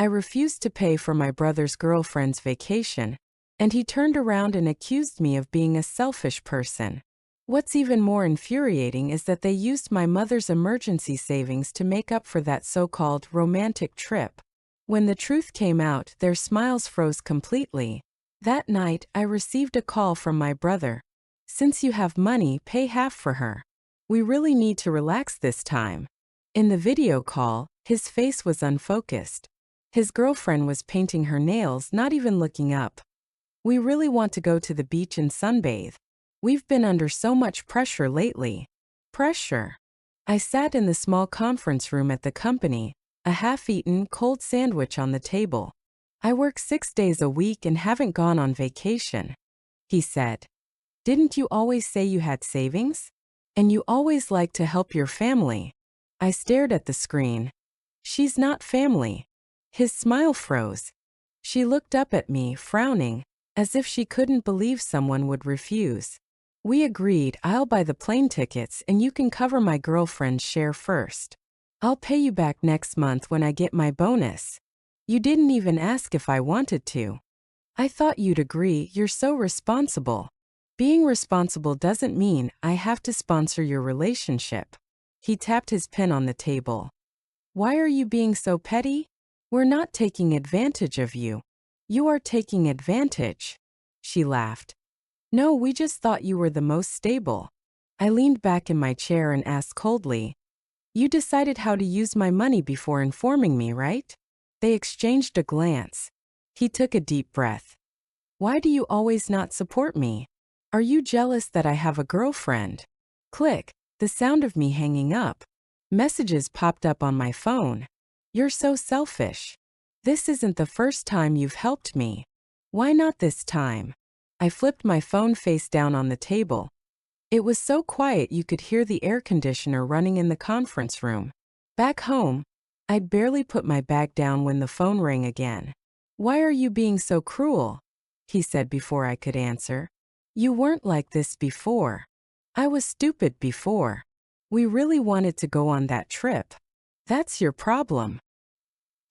I refused to pay for my brother's girlfriend's vacation, and he turned around and accused me of being a selfish person. What's even more infuriating is that they used my mother's emergency savings to make up for that so-called romantic trip. When the truth came out, their smiles froze completely. That night, I received a call from my brother. "Since you have money, pay half for her. We really need to relax this time." In the video call, his face was unfocused. His girlfriend was painting her nails, not even looking up. "We really want to go to the beach and sunbathe. We've been under so much pressure lately." Pressure. I sat in the small conference room at the company, a half-eaten, cold sandwich on the table. "I work 6 days a week and haven't gone on vacation," he said. "Didn't you always say you had savings? And you always like to help your family?" I stared at the screen. "She's not family." His smile froze. She looked up at me, frowning, as if she couldn't believe someone would refuse. We agreed. "I'll buy the plane tickets and you can cover my girlfriend's share first. I'll pay you back next month when I get my bonus. You didn't even ask if I wanted to." "I thought you'd agree. You're so responsible." "Being responsible doesn't mean I have to sponsor your relationship." He tapped his pen on the table. "Why are you being so petty? We're not taking advantage of you. You are taking advantage." She laughed. "No, we just thought you were the most stable." I leaned back in my chair and asked coldly, "You decided how to use my money before informing me, right?" They exchanged a glance. He took a deep breath. "Why do you always not support me? Are you jealous that I have a girlfriend?" Click, the sound of me hanging up. Messages popped up on my phone. "You're so selfish. This isn't the first time you've helped me. Why not this time?" I flipped my phone face down on the table. It was so quiet you could hear the air conditioner running in the conference room. Back home, I'd barely put my bag down when the phone rang again. "Why are you being so cruel?" he said before I could answer. "You weren't like this before." "I was stupid before. We really wanted to go on that trip. That's your problem."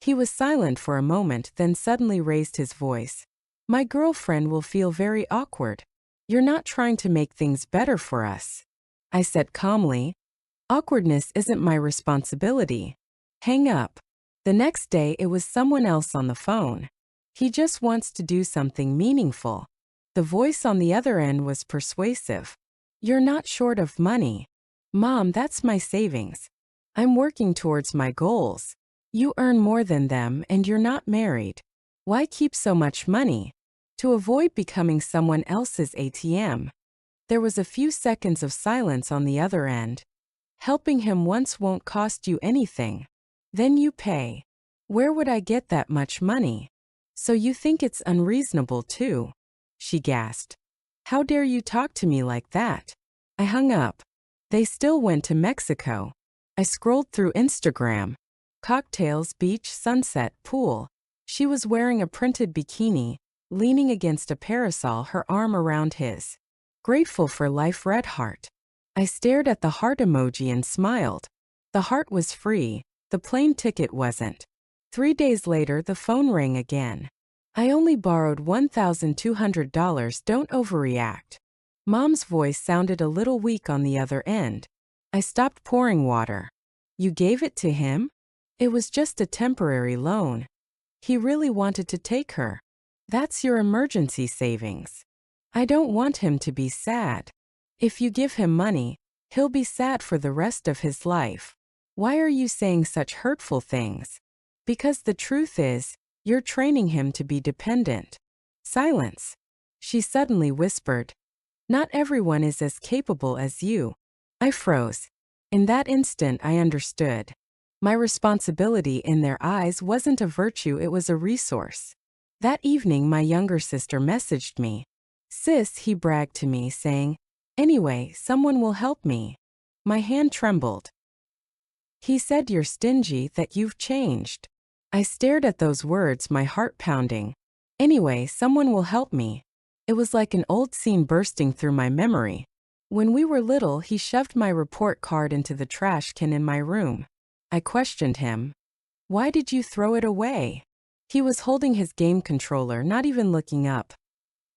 He was silent for a moment, then suddenly raised his voice. "My girlfriend will feel very awkward. You're not trying to make things better for us." I said calmly, "Awkwardness isn't my responsibility." Hang up. The next day it was someone else on the phone. "He just wants to do something meaningful." The voice on the other end was persuasive. "You're not short of money." "Mom, that's my savings. I'm working towards my goals." "You earn more than them and you're not married. Why keep so much money?" "To avoid becoming someone else's ATM." There was a few seconds of silence on the other end. "Helping him once won't cost you anything. Then you pay." "Where would I get that much money?" "So you think it's unreasonable too?" she gasped. "How dare you talk to me like that?" I hung up. They still went to Mexico. I scrolled through Instagram. Cocktails, beach, sunset, pool. She was wearing a printed bikini, leaning against a parasol, her arm around his. "Grateful for life, red heart." I stared at the heart emoji and smiled. The heart was free, the plane ticket wasn't. 3 days later, the phone rang again. "I only borrowed $1,200, don't overreact." Mom's voice sounded a little weak on the other end. I stopped pouring water. "You gave it to him?" "It was just a temporary loan. He really wanted to take her." "That's your emergency savings." "I don't want him to be sad." "If you give him money, he'll be sad for the rest of his life." "Why are you saying such hurtful things?" "Because the truth is, you're training him to be dependent." Silence. She suddenly whispered, "Not everyone is as capable as you." I froze. In that instant, I understood. My responsibility in their eyes wasn't a virtue, it was a resource. That evening, my younger sister messaged me. "Sis," he bragged to me, saying, "Anyway, someone will help me." My hand trembled. "He said you're stingy, that you've changed." I stared at those words, my heart pounding. "Anyway, someone will help me." It was like an old scene bursting through my memory. When we were little, he shoved my report card into the trash can in my room. I questioned him. "Why did you throw it away?" He was holding his game controller, not even looking up.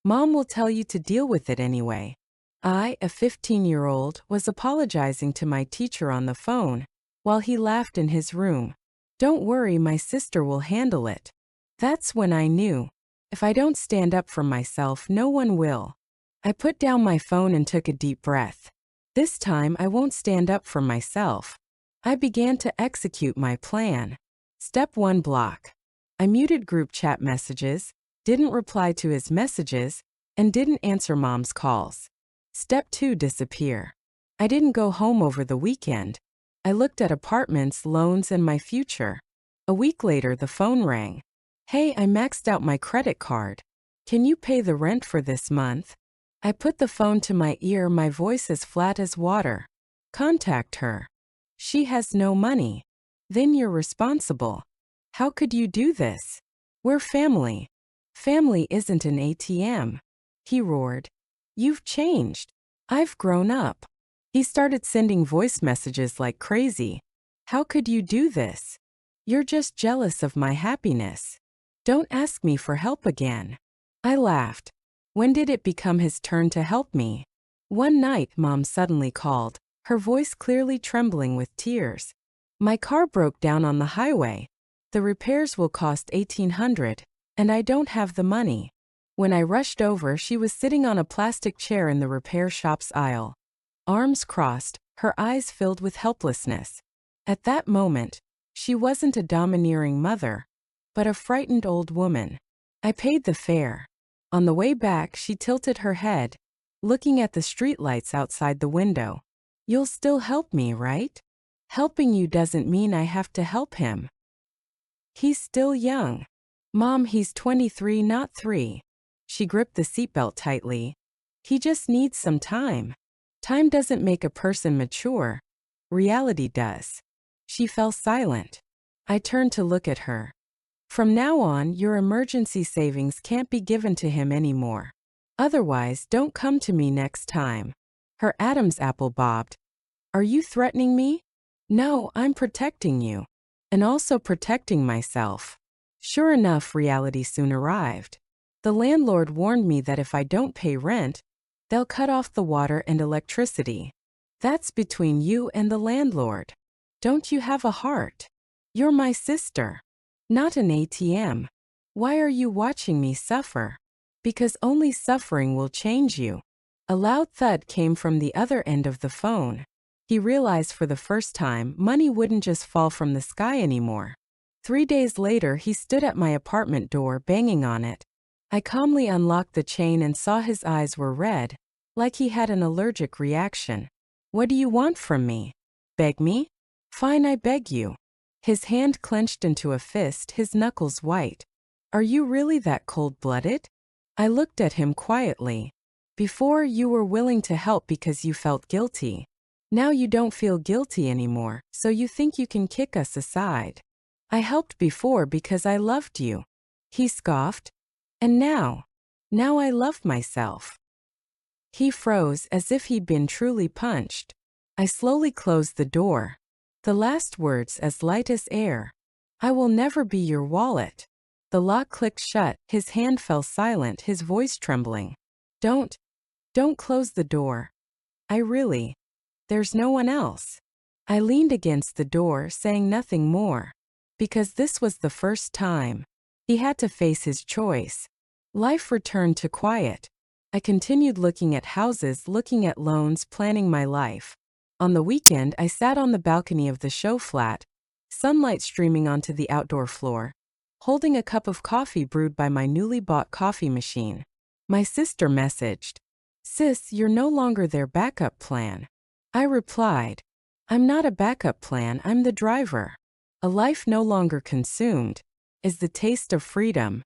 Mom will tell you to deal with it anyway. I, a 15-year-old, was apologizing to my teacher on the phone, while he laughed in his room. Don't worry, my sister will handle it. That's when I knew. If I don't stand up for myself, no one will. I put down my phone and took a deep breath. This time I won't stand up for myself. I began to execute my plan. Step 1: block. I muted group chat messages, didn't reply to his messages, and didn't answer Mom's calls. Step 2: disappear. I didn't go home over the weekend. I looked at apartments, loans, and my future. A week later, the phone rang. Hey, I maxed out my credit card. Can you pay the rent for this month? I put the phone to my ear, my voice as flat as water. Contact her. She has no money. Then you're responsible. How could you do this? We're family. Family isn't an ATM. He roared. You've changed. I've grown up. He started sending voice messages like crazy. How could you do this? You're just jealous of my happiness. Don't ask me for help again. I laughed. When did it become his turn to help me? One night, Mom suddenly called, her voice clearly trembling with tears. My car broke down on the highway. The repairs will cost $1,800, and I don't have the money. When I rushed over, she was sitting on a plastic chair in the repair shop's aisle. Arms crossed, her eyes filled with helplessness. At that moment, she wasn't a domineering mother, but a frightened old woman. I paid the fare. On the way back, she tilted her head, looking at the streetlights outside the window. You'll still help me, right? Helping you doesn't mean I have to help him. He's still young. Mom, he's 23, not 3. She gripped the seatbelt tightly. He just needs some time. Time doesn't make a person mature. Reality does. She fell silent. I turned to look at her. From now on, your emergency savings can't be given to him anymore. Otherwise, don't come to me next time. Her Adam's apple bobbed. Are you threatening me? No, I'm protecting you. And also protecting myself. Sure enough, reality soon arrived. The landlord warned me that if I don't pay rent, they'll cut off the water and electricity. That's between you and the landlord. Don't you have a heart? You're my sister. Not an ATM. Why are you watching me suffer? Because only suffering will change you. A loud thud came from the other end of the phone. He realized for the first time money wouldn't just fall from the sky anymore. 3 days later, he stood at my apartment door, banging on it. I calmly unlocked the chain and saw his eyes were red, like he had an allergic reaction. What do you want from me? Beg me? Fine, I beg you. His hand clenched into a fist, his knuckles white. Are you really that cold-blooded? I looked at him quietly. Before, you were willing to help because you felt guilty. Now you don't feel guilty anymore, so you think you can kick us aside. I helped before because I loved you. He scoffed. And now I love myself. He froze as if he'd been truly punched. I slowly closed the door. The last words as light as air. I will never be your wallet. The lock clicked shut, his hand fell silent, his voice trembling. Don't close the door. There's no one else. I leaned against the door, saying nothing more. Because this was the first time. He had to face his choice. Life returned to quiet. I continued looking at houses, looking at loans, planning my life. On the weekend, I sat on the balcony of the show flat, sunlight streaming onto the outdoor floor, holding a cup of coffee brewed by my newly bought coffee machine. My sister messaged, "Sis, you're no longer their backup plan." I replied, "I'm not a backup plan, I'm the driver." A life no longer consumed is the taste of freedom.